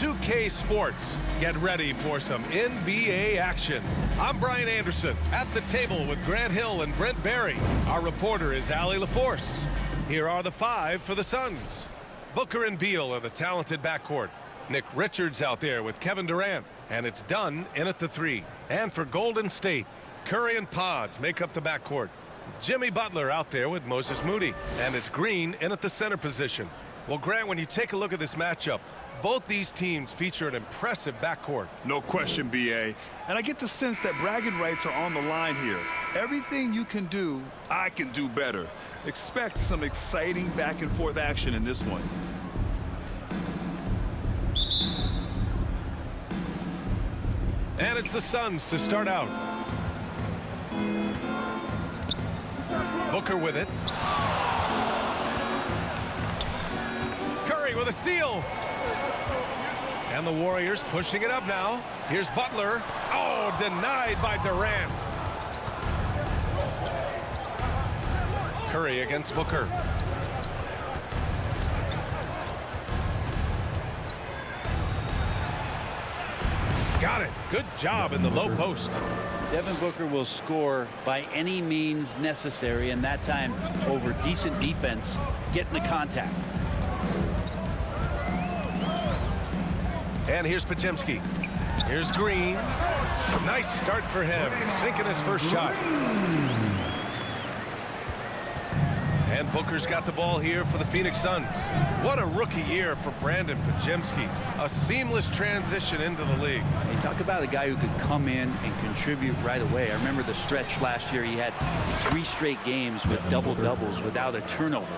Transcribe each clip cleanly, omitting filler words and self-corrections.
2K Sports. Get ready for some NBA action. I'm Brian Anderson at the table with Grant Hill and Brent Barry. Our reporter is Allie LaForce. Here are the five for the Suns. Booker and Beal are the talented backcourt. Nick Richards out there with Kevin Durant. And it's Dunn in at the three. And for Golden State, Curry and Pods make up the backcourt. Jimmy Butler out there with Moses Moody. And it's Green in at the center position. Well, Grant, when you take a look at this matchup, both these teams feature an impressive backcourt. No question, B.A. And I get the sense that bragging rights are on the line here. Everything you can do, I can do better. Expect some exciting back-and-forth action in this one. And it's the Suns to start out. Booker with it. Curry with a steal. And the Warriors pushing it up now. Here's Butler. Oh, denied by Durant. Curry against Booker. Got it. Good job in the low post. Devin Booker will score by any means necessary, and that time over decent defense, getting the contact. And here's Podziemski. Here's Green. Nice start for him, sinking his first shot. And Booker's got the ball here for the Phoenix Suns. What a rookie year for Brandon Podziemski. A seamless transition into the league. Hey, talk about a guy who could come in and contribute right away. I remember the stretch last year. He had 3 straight games with double-doubles without a turnover.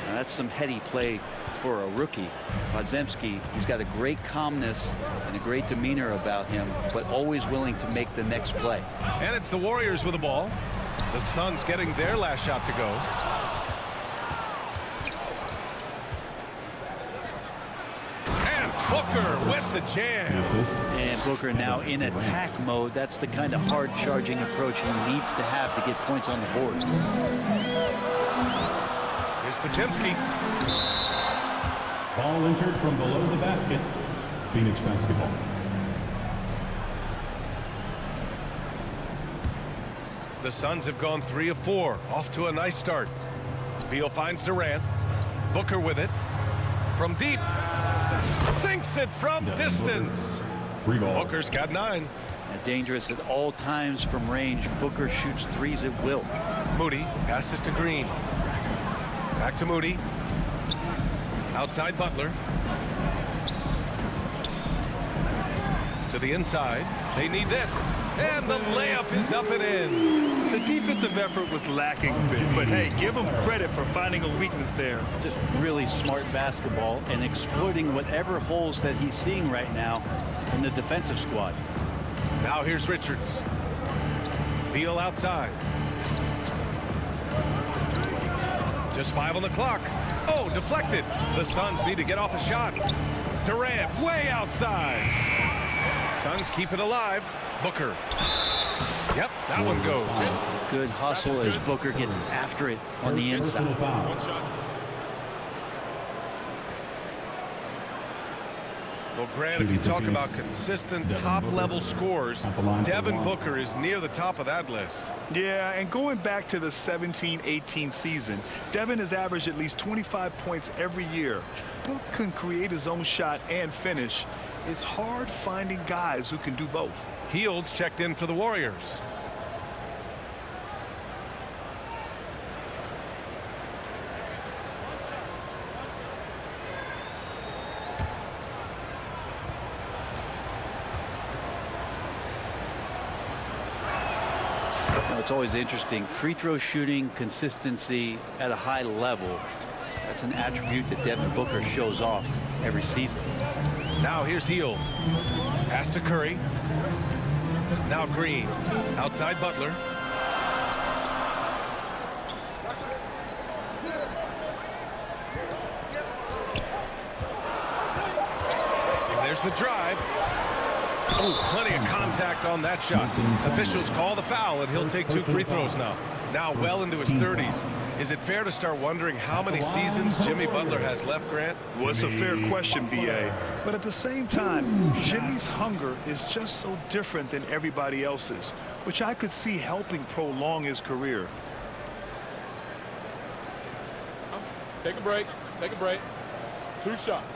Now, that's some heady play for a rookie. Podziemski, he's got a great calmness and a great demeanor about him, but always willing to make the next play. And it's the Warriors with the ball. The Suns getting their last shot to go. And Booker with the jam. And Booker now in attack mode. That's the kind of hard charging approach he needs to have to get points on the board. Here's Podziemski. Ball entered from below the basket. Phoenix basketball. The Suns have gone 3 of 4. Off to a nice start. Beal finds Durant. Booker with it. From deep. Sinks it from distance. Free ball. Booker's got 9. Dangerous at all times from range. Booker shoots threes at will. Moody passes to Green. Back to Moody. Outside Butler. To the inside. They need this. And the layup is up and in. The defensive effort was lacking a bit, but hey, give him credit for finding a weakness there. Just really smart basketball and exploiting whatever holes that he's seeing right now in the defensive squad. Now here's Richards. Beal outside. Just 5 on the clock. Oh, deflected. The Suns need to get off a shot. Durant way outside. Suns keep it alive. Booker. Yep, that one goes. Good hustle as Booker gets after it on the inside. Well, Grant, if you talk about consistent top-level scores, Devin Booker is near the top of that list. Yeah, and going back to the 17-18 season, Devin has averaged at least 25 points every year. Book can create his own shot and finish. It's hard finding guys who can do both. Hields checked in for the Warriors. It's always interesting. Free throw shooting, consistency at a high level. That's an attribute that Devin Booker shows off every season. Now here's Hield. Pass to Curry. Now Green. Outside Butler. And there's the drive. Oh, plenty of contact on that shot. Officials call the foul, and he'll take 2 free throws now. now well into his 30s. Is it fair to start wondering how many seasons Jimmy Butler has left, Grant? Well, it's a fair question, B.A. But at the same time, Jimmy's hunger is just so different than everybody else's, which I could see helping prolong his career. Take a break. Take a break. 2 shots.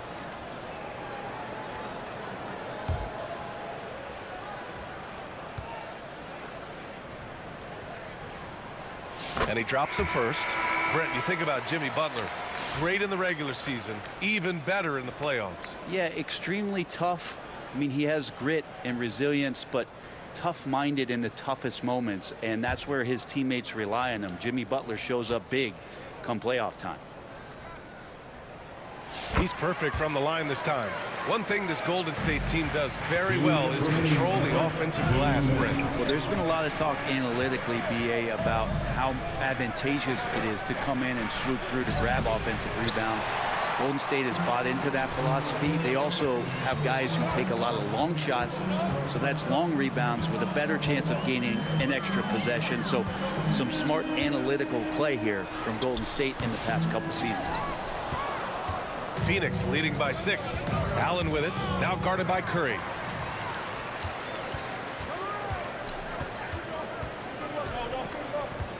And he drops him first. Brent, you think about Jimmy Butler. Great in the regular season, even better in the playoffs. Yeah, extremely tough. I mean, he has grit and resilience, but tough-minded in the toughest moments, and that's where his teammates rely on him. Jimmy Butler shows up big come playoff time. He's perfect from the line this time. One thing this Golden State team does very well is control the offensive glass, Brent. Well, there's been a lot of talk analytically, BA, about how advantageous it is to come in and swoop through to grab offensive rebounds. Golden State has bought into that philosophy. They also have guys who take a lot of long shots, so that's long rebounds with a better chance of gaining an extra possession. So some smart analytical play here from Golden State in the past couple seasons. Phoenix leading by 6. Allen with it, now guarded by Curry.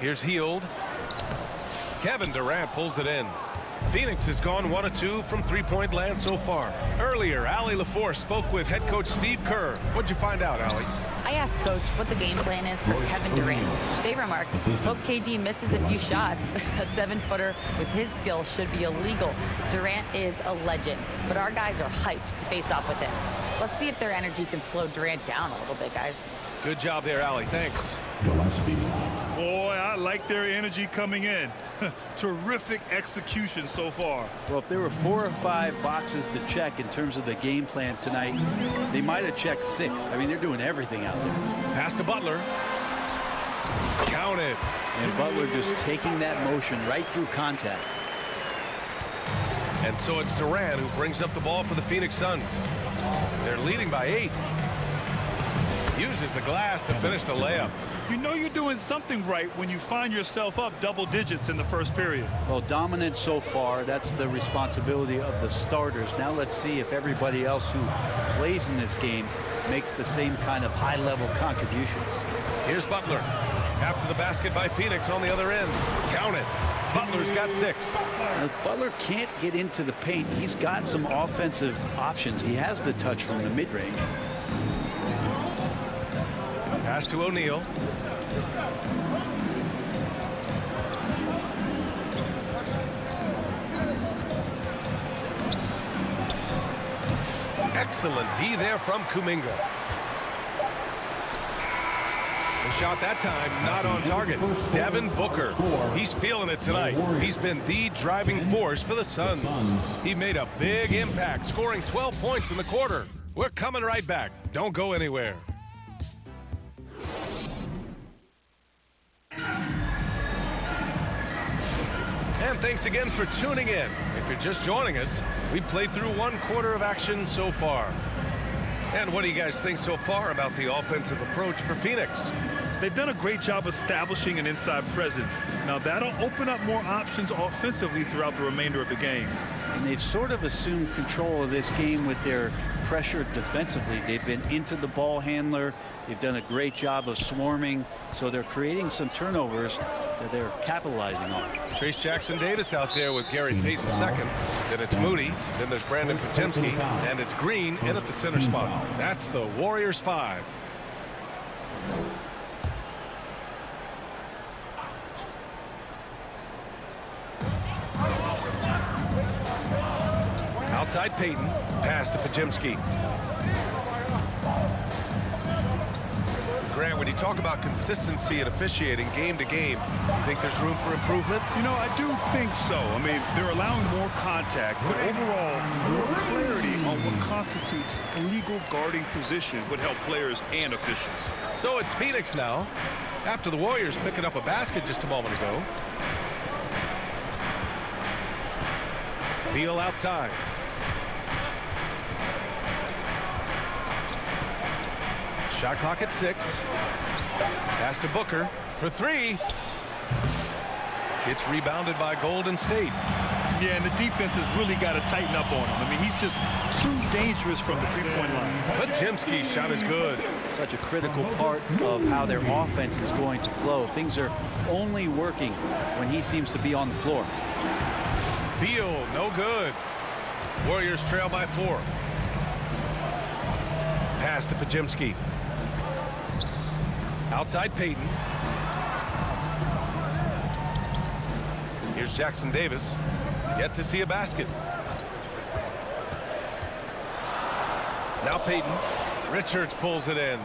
Here's Hield. Kevin Durant pulls it in. Phoenix has gone 1 of 2 from three-point land so far. Earlier, Allie LaForce spoke with head coach Steve Kerr. What'd you find out, Allie? I asked Coach what the game plan is for Kevin Durant. They remarked, hope KD misses a few shots. A 7-footer with his skill should be illegal. Durant is a legend, but our guys are hyped to face off with him. Let's see if their energy can slow Durant down a little bit, guys. Good job there, Allie. Thanks. Boy, I like their energy coming in. Terrific execution so far. Well, if there were 4 or 5 boxes to check in terms of the game plan tonight, they might have checked 6. I mean, they're doing everything out there. Pass to Butler. Counted. And Butler just taking that motion right through contact. And so it's Durant who brings up the ball for the Phoenix Suns. They're leading by 8. Uses the glass to finish the layup. You know you're doing something right when you find yourself up double digits in the first period. Well, dominant so far. That's the responsibility of the starters. Now let's see if everybody else who plays in this game makes the same kind of high-level contributions. Here's Butler. After the basket by Phoenix on the other end. Count it. Butler's got 6. Now, Butler can't get into the paint. He's got some offensive options. He has the touch from the mid-range. Pass to O'Neal. Excellent D there from Kuminga. The shot that time not on target. Devin Booker. He's feeling it tonight. He's been the driving force for the Suns. He made a big impact, scoring 12 points in the quarter. We're coming right back. Don't go anywhere. And thanks again for tuning in. If you're just joining us, we've played through 1 quarter of action so far. And what do you guys think so far about the offensive approach for Phoenix? They've done a great job establishing an inside presence. Now that'll open up more options offensively throughout the remainder of the game. And they've sort of assumed control of this game with their pressure defensively. They've been into the ball handler. They've done a great job of swarming. So they're creating some turnovers that they're capitalizing on. Trace Jackson-Davis out there with Gary Payton second. Then it's Moody. Then there's Brandon Podziemski. And it's Green in at the center spot. That's the Warriors 5. Outside Payton. Pass to Podziemski. Grant, when you talk about consistency and officiating game to game, you think there's room for improvement? You know, I do think so. I mean, they're allowing more contact, but overall, more clarity on what constitutes a legal guarding position would help players and officials. So it's Phoenix now, after the Warriors picking up a basket just a moment ago. Beal outside. Shot clock at 6. Pass to Booker for 3. It's rebounded by Golden State. Yeah, and the defense has really got to tighten up on him. I mean, he's just too dangerous from the three-point line. Pajimski's shot is good. Such a critical part of how their offense is going to flow. Things are only working when he seems to be on the floor. Beal, no good. Warriors trail by 4. Pass to Pajimski. Outside Payton. Here's Jackson Davis. Yet to see a basket. Now Payton. Richards pulls it in.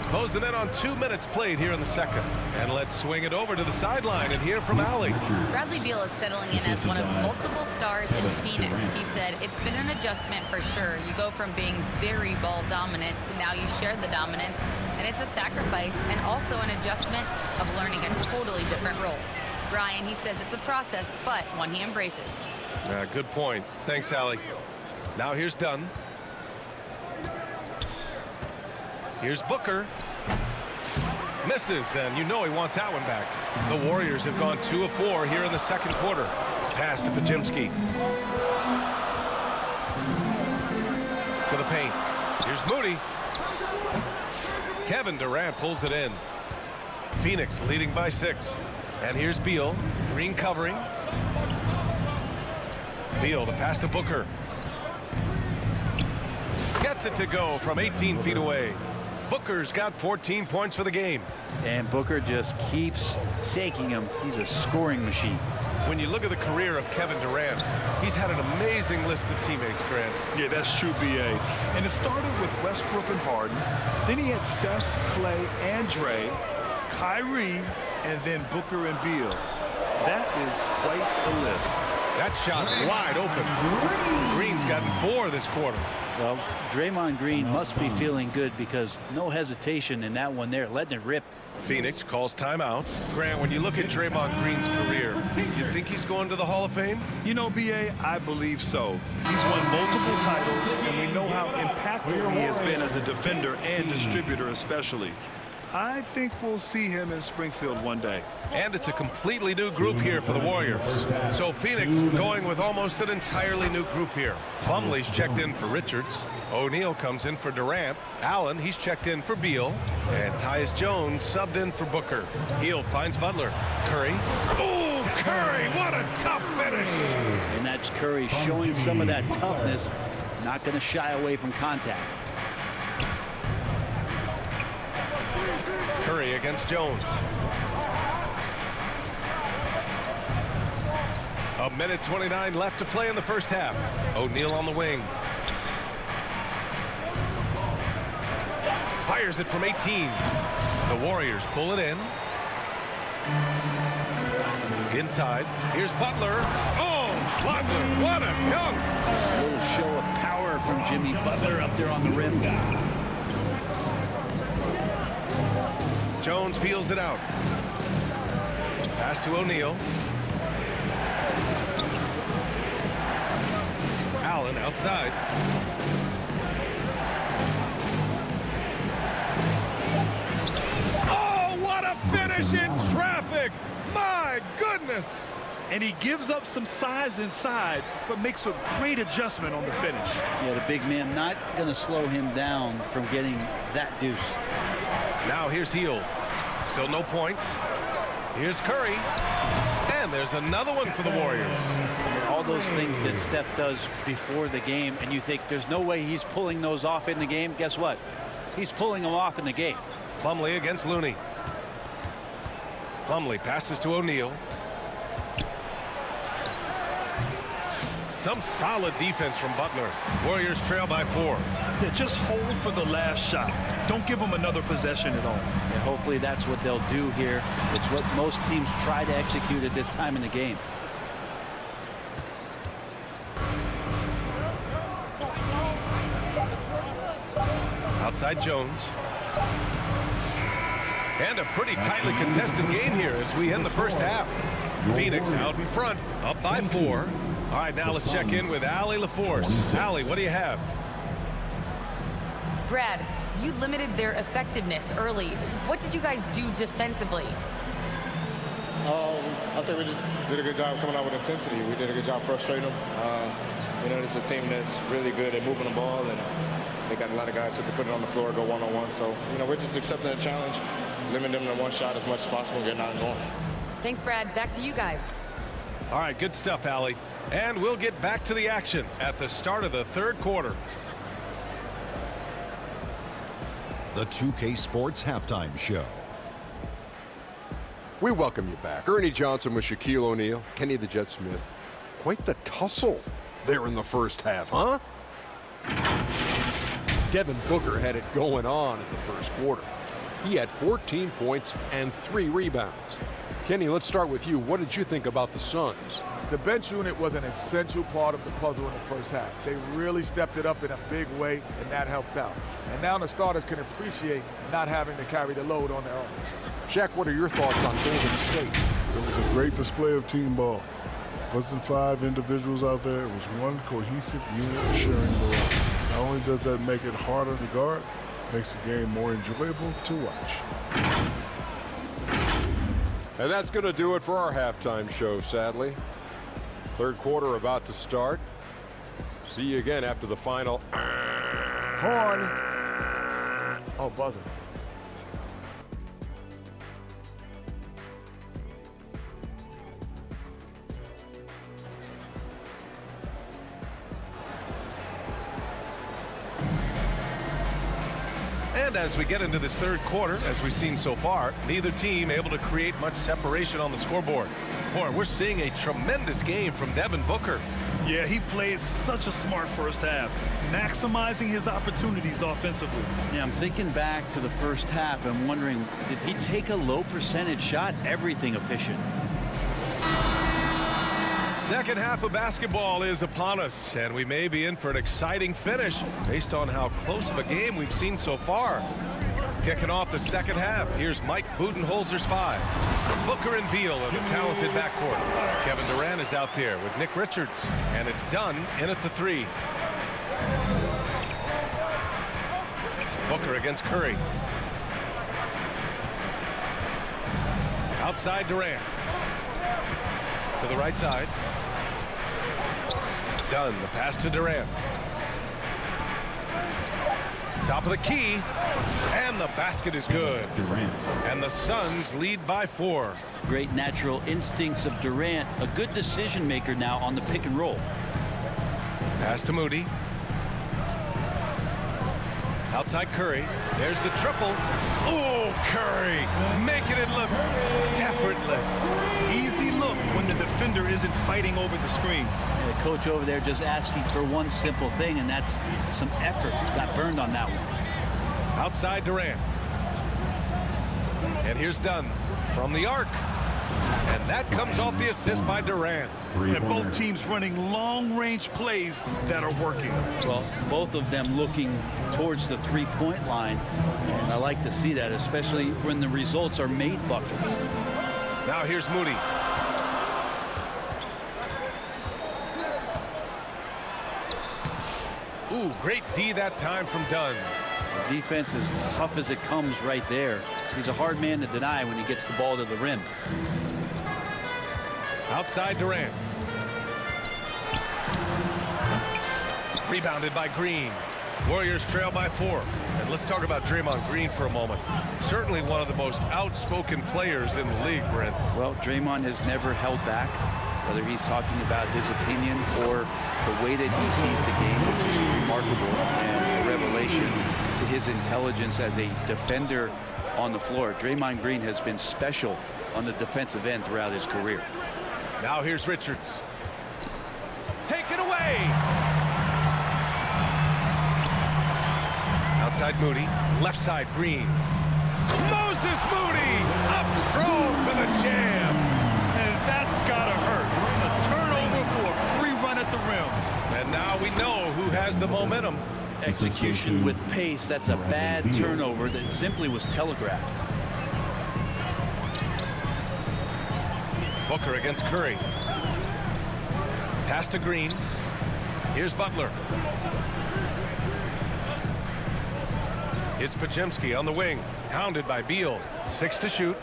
Closed it in on 2 minutes played here in the second. And let's swing it over to the sideline and hear from Allie. Bradley Beal is settling in as one of multiple stars in Phoenix. He said, it's been an adjustment for sure. You go from being very ball dominant to now you share the dominance. And it's a sacrifice and also an adjustment of learning a totally different role. Brian, he says it's a process, but one he embraces. Good point. Thanks, Allie. Now here's Dunn. Here's Booker. Misses, and you know he wants that one back. The Warriors have gone 2 of 4 here in the second quarter. Pass to Pajimski. To the paint. Here's Moody. Kevin Durant pulls it in. Phoenix leading by 6. And here's Beal. Green covering. Beal, the pass to Booker. Gets it to go from 18 feet away. Booker's got 14 points for the game. And Booker just keeps taking him. He's a scoring machine. When you look at the career of Kevin Durant, he's had an amazing list of teammates, Grant. Yeah, that's true, B.A. And it started with Westbrook and Harden. Then he had Steph, Clay, and Dre, Kyrie, and then Booker and Beal. That is quite a list. That shot wide open. Green's gotten 4 this quarter. Well, Draymond Green must be feeling good because no hesitation in that one there, letting it rip. Phoenix calls timeout. Grant, when you look at Draymond Green's career, you think he's going to the Hall of Fame? You know, B.A., I believe so. He's won multiple titles, and we know how impactful he has been as a defender and distributor especially. I think we'll see him in Springfield one day. And it's a completely new group here for the Warriors. So Phoenix going with almost an entirely new group here. Plumlee's checked in for Richards. O'Neal comes in for Durant. Allen, he's checked in for Beal. And Tyus Jones subbed in for Booker. Hield finds Butler. Curry. Oh, Curry, what a tough finish. And that's Curry showing some of that toughness. Not going to shy away from contact. Curry against Jones. A minute 29 left to play in the first half. O'Neal on the wing. Fires it from 18. The Warriors pull it in. Inside. Here's Butler. Oh, Butler, what a dunk. A little show of power from Jimmy Butler up there on the rim. Jones feels it out. Pass to O'Neal. Allen outside. Oh, what a finish in traffic! My goodness! And he gives up some size inside, but makes a great adjustment on the finish. Yeah, the big man not going to slow him down from getting that deuce. Now here's Hield. Still no points. Here's Curry. And there's another one for the Warriors. All those things that Steph does before the game, and you think there's no way he's pulling those off in the game. Guess what? He's pulling them off in the game. Plumlee against Looney. Plumlee passes to O'Neal. Some solid defense from Butler. Warriors trail by 4. Yeah, just hold for the last shot. Don't give them another possession at all. And hopefully that's what they'll do here. It's what most teams try to execute at this time in the game. Outside Jones. And a pretty tightly contested game here as we end the first half. Phoenix out in front, up by 4. All right, now let's check in with Allie LaForce. Allie, what do you have? Brad, You limited their effectiveness early. What did you guys do defensively? I think we just did a good job coming out with intensity. We did a good job frustrating them. You know, it's a team that's really good at moving the ball, and they got a lot of guys that can put it on the floor, go one-on-one. So, you know, we're just accepting the challenge, limiting them to one shot as much as possible, getting out and going. Thanks, Brad. Back to you guys. All right, good stuff, Allie. And we'll get back to the action at the start of the third quarter. The 2K Sports Halftime Show. We welcome you back. Ernie Johnson with Shaquille O'Neal, Kenny the Jet Smith. Quite the tussle there in the first half, huh? Devin Booker had it going on in the first quarter. He had 14 points and 3 rebounds. Kenny, let's start with you. What did you think about the Suns? The bench unit was an essential part of the puzzle in the first half. They really stepped it up in a big way, and that helped out. And now the starters can appreciate not having to carry the load on their own. Shaq, what are your thoughts on Golden State? It was a great display of team ball. It wasn't 5 individuals out there. It was one cohesive unit sharing the ball. Not only does that make it harder to guard, it makes the game more enjoyable to watch. And that's going to do it for our halftime show, sadly. Third quarter about to start. See you again after the final. Horn. Oh, buzzer. And as we get into this third quarter, as we've seen so far, neither team able to create much separation on the scoreboard. Boy, we're seeing a tremendous game from Devin Booker. Yeah, he played such a smart first half, maximizing his opportunities offensively. Yeah, I'm thinking back to the first half and wondering, did he take a low percentage shot? Everything efficient. Second half of basketball is upon us, and we may be in for an exciting finish based on how close of a game we've seen so far. Kicking off the second half, here's Mike Budenholzer's 5. Booker and Beal in the talented backcourt. Kevin Durant is out there with Nick Richards, and it's Dunn in at the 3. Booker against Curry. Outside Durant. To the right side. Dunn, the pass to Durant. Top of the key, and the basket is good. Durant. And the Suns lead by 4. Great natural instincts of Durant. A good decision maker now on the pick and roll. Pass to Moody. Outside Curry. There's the triple. Oh, Curry making it look effortless. Easy look when the defender isn't fighting over the screen. And the coach over there just asking for one simple thing, and that's some effort. Got burned on that one. Outside Durant. And here's Dunn from the arc. And that comes off the assist by Durant. And both teams running long-range plays that are working. Well, both of them looking towards the three-point line. And I like to see that, especially when the results are made buckets. Now here's Moody. Ooh, great D that time from Dunn. The defense is tough as it comes right there. He's a hard man to deny when he gets the ball to the rim. Outside Durant. Rebounded by Green. Warriors trail by 4. And let's talk about Draymond Green for a moment. Certainly one of the most outspoken players in the league, Brent. Well, Draymond has never held back, whether he's talking about his opinion or the way that he sees the game, which is remarkable and a revelation to his intelligence as a defender on the floor. Draymond Green has been special on the defensive end throughout his career. Now here's Richards. Take it away. Outside Moody. Left side Green. Moses Moody up strong for the jam. And that's got to hurt. A turnover for a free run at the rim. And now we know who has the momentum. Execution with pace. That's a bad turnover that simply was telegraphed. Booker against Curry. Pass to Green. Here's Butler. It's Podziemski on the wing, hounded by Beal. 6 to shoot.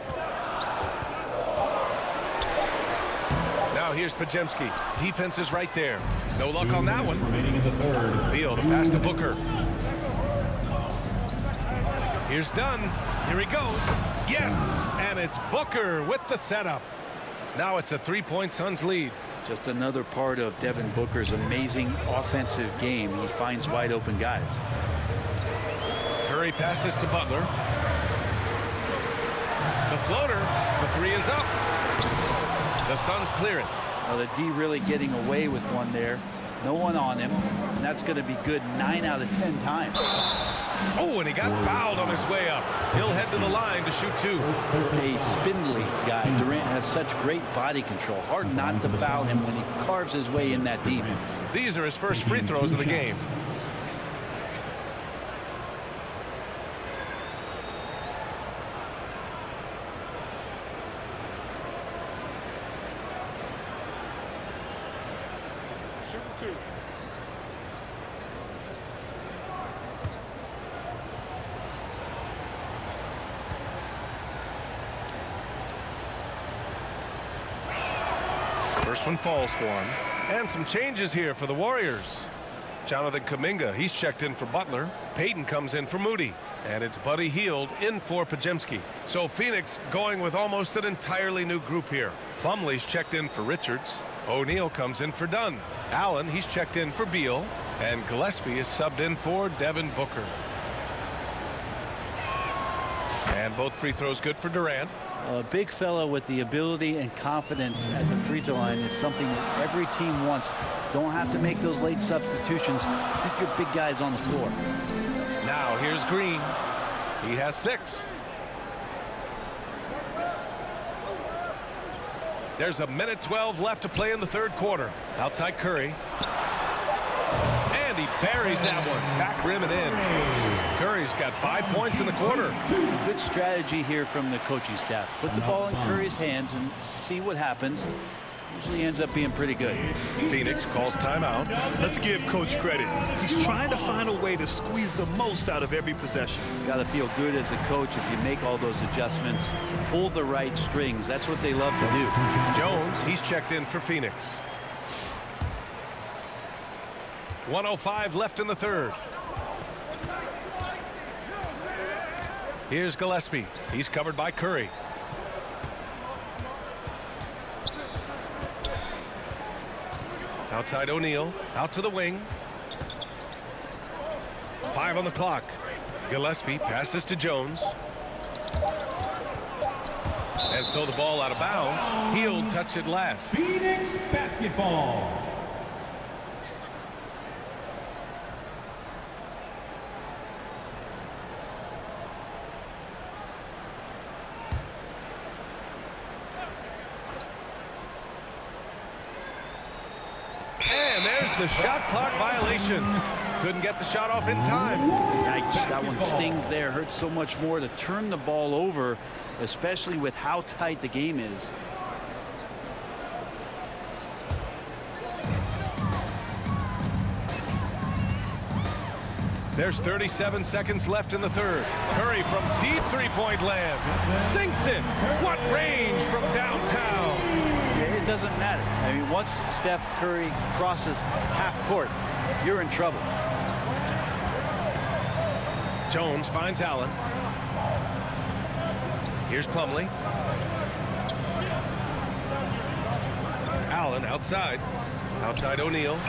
Now here's Podziemski. Defense is right there. No luck on that one. Remaining in the third. Beal to pass to Booker. Here's Dunn. Here he goes. Yes, and it's Booker with the setup. Now it's a 3-point Suns lead. Just another part of Devin Booker's amazing offensive game. He finds wide open guys. Curry passes to Butler. The floater. The 3 is up. The Suns clear it. Well, the D really getting away with one there. No one on him. And that's going to be good 9 out of 10 times. Oh, and he got fouled on his way up. He'll head to the line to shoot 2. A spindly guy. Durant has such great body control. Hard not to foul him when he carves his way in that deep. These are his first free throws of the game. Shooting 2. First one falls for him. And some changes here for the Warriors. Jonathan Kuminga, he's checked in for Butler. Payton comes in for Moody. And it's Buddy Hield in for Podziemski. So Phoenix going with almost an entirely new group here. Plumlee's checked in for Richards. O'Neal comes in for Dunn. Allen, he's checked in for Beal. And Gillespie is subbed in for Devin Booker. And both free throws good for Durant. A big fella with the ability and confidence at the free throw line is something that every team wants. Don't have to make those late substitutions. Keep your big guys on the floor. Now here's Green. He has 6. There's a minute 12 left to play in the third quarter. Outside Curry. And he buries that one. Back rim and in. Curry's got 5 points in the quarter. Good strategy here from the coaching staff. Put the ball in Curry's hands and see what happens. Usually ends up being pretty good. Phoenix calls timeout. Let's give Coach credit. He's trying to find a way to squeeze the most out of every possession. Got to feel good as a coach if you make all those adjustments. Pull the right strings. That's what they love to do. Jones, he's checked in for Phoenix. 1:05 left in the third. Here's Gillespie. He's covered by Curry. Outside O'Neal. Out to the wing. 5 on the clock. Gillespie passes to Jones. And so the ball out of bounds. He'll touch it last. Phoenix basketball. And there's the shot clock violation. Couldn't get the shot off in time. Yikes, that one stings there. Hurts so much more to turn the ball over, especially with how tight the game is. There's 37 seconds left in the third. Curry from deep three-point land. Sinks it. What range from downtown. It doesn't matter. I mean, once Steph Curry crosses half court, you're in trouble. Jones finds Allen. Here's Plumlee. Allen outside. Outside O'Neal.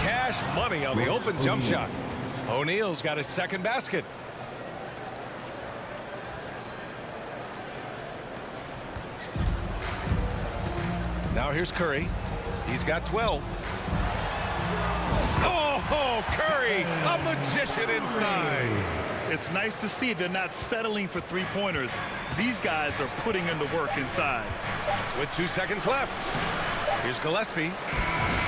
Cash money on the open jump shot. O'Neal's got his second basket. Now here's Curry. He's got 12. Oh, Curry, a magician inside. It's nice to see they're not settling for three-pointers. These guys are putting in the work inside. With 2 seconds left. Here's Gillespie.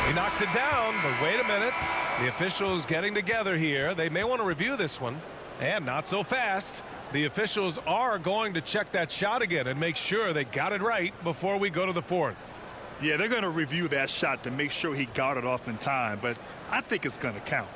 He knocks it down, but wait a minute. The officials getting together here. They may want to review this one. And not so fast. The officials are going to check that shot again and make sure they got it right before we go to the fourth. Yeah, they're going to review that shot to make sure he got it off in time, but I think it's going to count.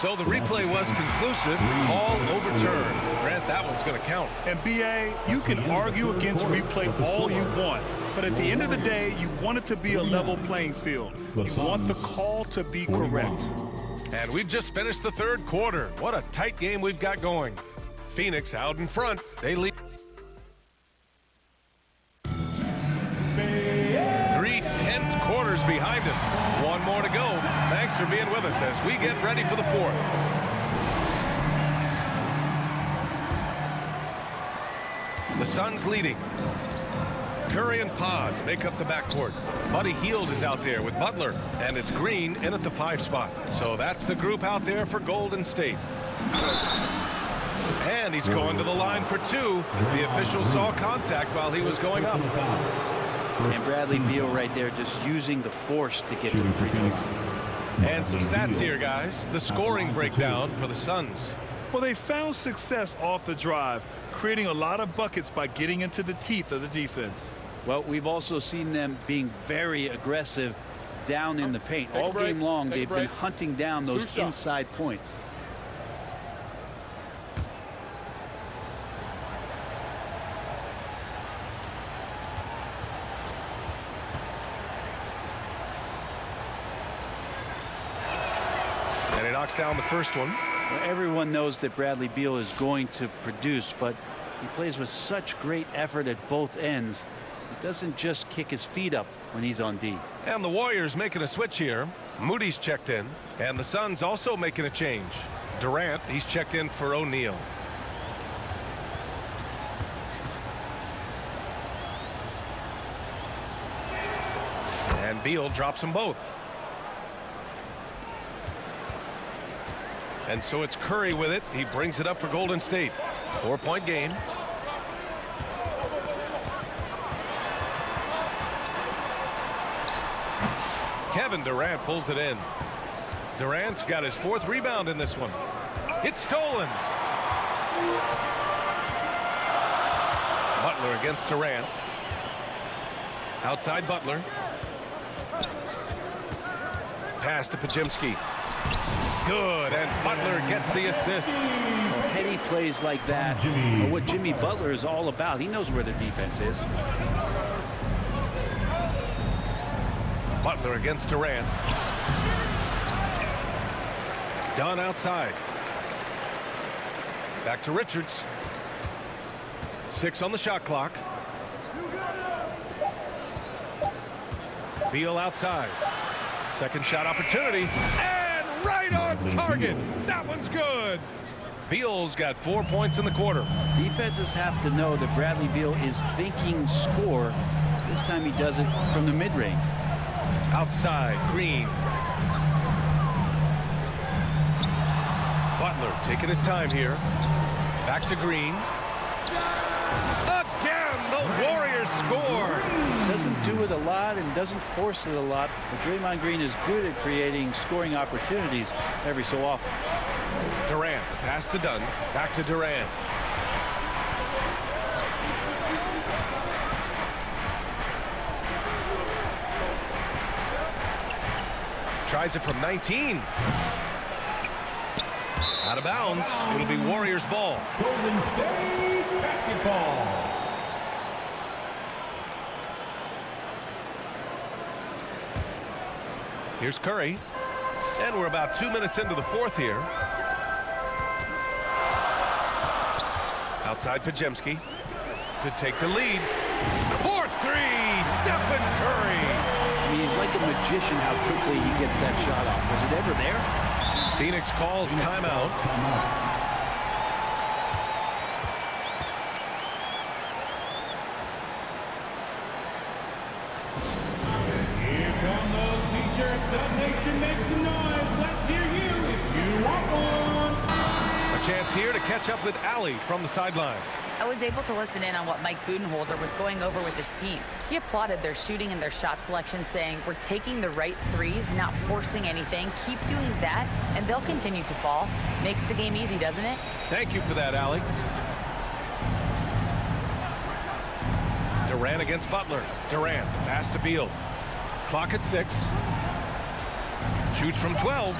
So the replay was conclusive. Call overturned. Grant, that one's going to count. And BA, you can argue against replay all you want, but at the end of the day, you want it to be a level playing field. You want the call to be correct. And we've just finished the third quarter. What a tight game we've got going. Phoenix out in front. They lead. 3 tense quarters behind us. One more to go. Thanks for being with us as we get ready for the fourth. The Suns leading. Curry and Pods make up the backcourt. Buddy Hield is out there with Butler, and it's Green in at the 5 spot. So that's the group out there for Golden State. And he's going to the line for 2. The official saw contact while he was going up. And Bradley Beal right there just using the force to get to the free throw. And some stats here, guys. The scoring breakdown for the Suns. Well, they found success off the drive, creating a lot of buckets by getting into the teeth of the defense. Well, we've also seen them being very aggressive down in the paint. All game long, they've been hunting down those inside points. And he knocks down the first one. Well, everyone knows that Bradley Beal is going to produce, but he plays with such great effort at both ends. He doesn't just kick his feet up when he's on D. And the Warriors making a switch here. Moody's checked in, and the Suns also making a change. Durant, he's checked in for O'Neal. And Beal drops them both. And so it's Curry with it. He brings it up for Golden State. 4-point game. Kevin Durant pulls it in. Durant's got his 4th rebound in this one. It's stolen. Butler against Durant. Outside Butler. Pass to Pajimski. Good, and Butler gets the assist. Well, heady plays like that are what Jimmy Butler is all about. He knows where the defense is. Butler against Durant. Dunn outside. Back to Richards. 6 on the shot clock. Beal outside. Second shot opportunity. And right on target. That one's good. Beal's got 4 points in the quarter. Defenses have to know that Bradley Beal is thinking score. This time he does it from the mid-range. Outside, Green. Butler taking his time here. Back to Green. Again, the Warriors score. Doesn't do it a lot and doesn't force it a lot, but Draymond Green is good at creating scoring opportunities every so often. Durant, the pass to Dunn. Back to Durant. Tries it from 19. Out of bounds. It'll be Warriors ball. Golden State basketball. Here's Curry. And we're about 2 minutes into the fourth here. Outside Pajemski to take the lead. 4-3, Stephen Curry. I mean, he's like a magician how quickly he gets that shot off. Was it ever there? Phoenix calls timeout. Here come those t-shirts. The nation makes some noise. Let's hear you if you want one. A chance here to catch up with Allie from the sideline. I was able to listen in on what Mike Budenholzer was going over with his team. He applauded their shooting and their shot selection, saying, we're taking the right threes, not forcing anything. Keep doing that, and they'll continue to fall. Makes the game easy, doesn't it? Thank you for that, Allie. Durant against Butler. Durant, pass to Beal. Clock at 6. Shoots from 12.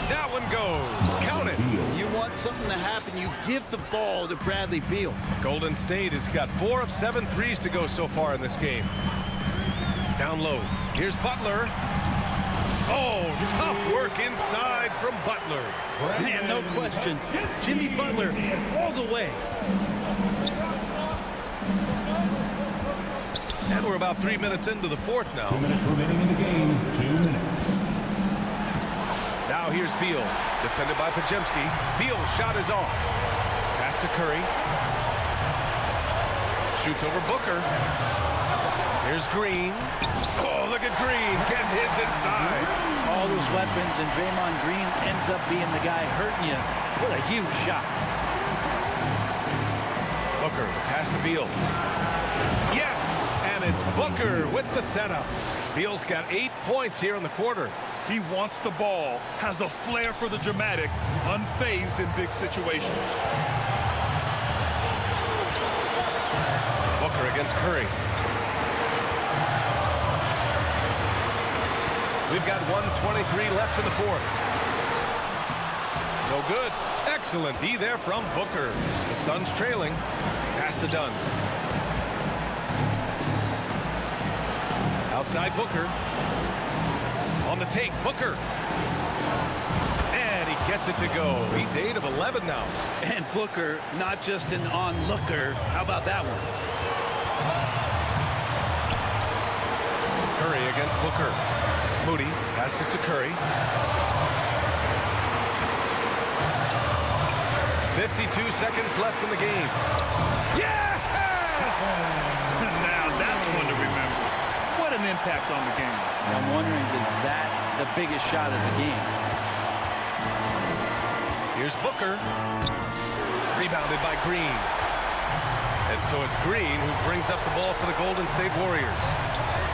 That one goes. Count it. You want something to happen, you give the ball to Bradley Beal. Golden State has got 4 of 7 threes to go so far in this game. Down low. Here's Butler. Oh, tough work inside from Butler. Man, no question. Jimmy Butler all the way. And we're about 3 minutes into the fourth now. 2 minutes remaining in the game. 2 minutes. Now here's Beal, defended by Pajemski. Beal's shot is off. Pass to Curry. Shoots over Booker. Here's Green. Oh, look at Green getting his inside. All those weapons, and Draymond Green ends up being the guy hurting you. What a huge shot. Booker, pass to Beal. Yes, and it's Booker with the setup. Beal's got 8 points here in the quarter. He wants the ball, has a flair for the dramatic, unfazed in big situations. Booker against Curry. We've got 1:23 left in the fourth. No good. Excellent D there from Booker. The Suns trailing. Pass to Dunn. Outside Booker. On the take, Booker. And he gets it to go. He's 8 of 11 now. And Booker, not just an onlooker. How about that one? Curry against Booker. Moody passes to Curry. 52 seconds left in the game. Yes! Now that's one to remember. What an impact on the game. I'm wondering, is that the biggest shot of the game? Here's Booker. Rebounded by Green. And so it's Green who brings up the ball for the Golden State Warriors.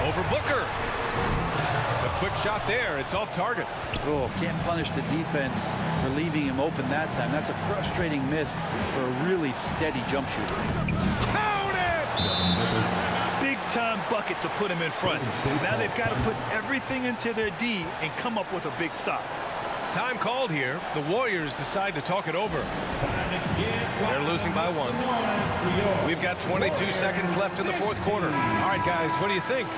Over Booker. A quick shot there. It's off target. Oh, can't punish the defense for leaving him open that time. That's a frustrating miss for a really steady jump shooter. Count it! Big-time bucket to put him in front. Now they've got to put everything into their D and come up with a big stop. Time called here. The Warriors decide to talk it over. They're losing by 1. We've got 22 seconds left in the fourth quarter. All right, guys, what do you think?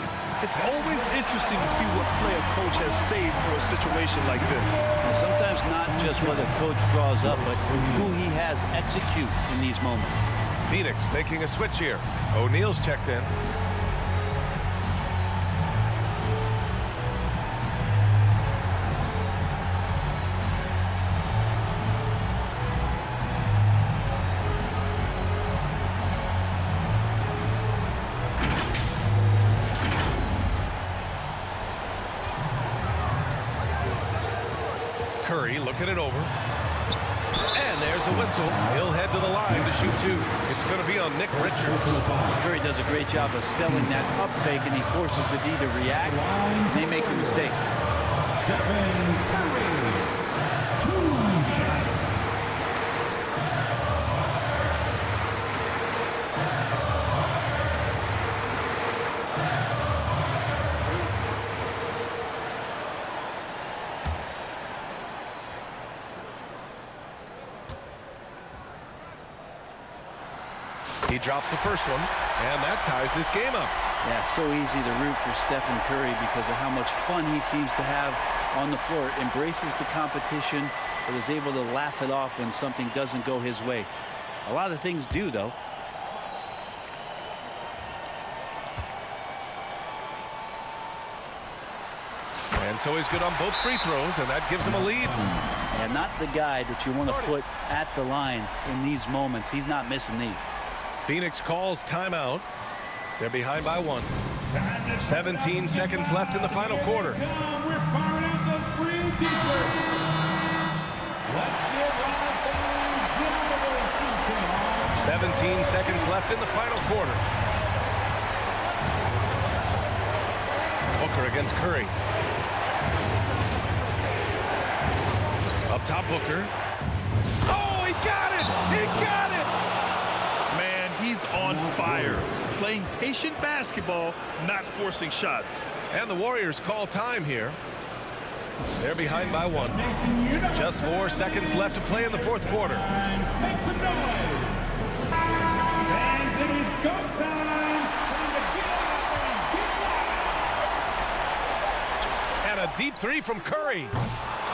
It's always interesting to see what play a coach has saved for a situation like this. And sometimes not just what a coach draws up, but who he has execute in these moments. Phoenix making a switch here. O'Neal's checked in. Curry looking it over. And there's a whistle. He'll head to the line to shoot 2. It's going to be on Nick Richards. Curry does a great job of selling that up fake, and he forces the D to react. They make the mistake. He drops the first one, and that ties this game up. Yeah, so easy to root for Stephen Curry because of how much fun he seems to have on the floor. Embraces the competition, but is able to laugh it off when something doesn't go his way. A lot of things do, though. And so he's good on both free throws, and that gives him a lead. And not the guy that you want to put at the line in these moments. He's not missing these. Phoenix calls timeout. They're behind by 1. 17 seconds left in the final quarter. We're firing out those green t-shirts. Let's get right there. 17 seconds left in the final quarter. Booker against Curry. Up top, Booker. Oh, he got it! He got it! Man, he's on fire. Playing patient basketball, not forcing shots. And the Warriors call time here. They're behind by 1. Just 4 seconds left to play in the fourth quarter. Make some noise. Fans, it is go time. Time to get out there and get loud. And a deep 3 from Curry.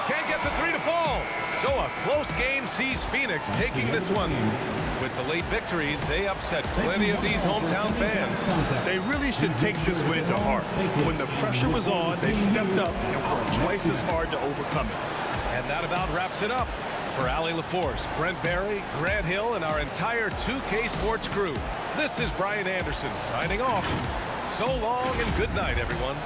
Can't get the 3 to fall. So a close game sees Phoenix taking this one. With the late victory, they upset plenty of these hometown fans. They really should take this win to heart. When the pressure was on, they stepped up and worked twice as hard to overcome it. And that about wraps it up. For Ali LaForce, Brent Barry, Grant Hill, and our entire 2K Sports crew, this is Brian Anderson signing off. So long and good night, everyone.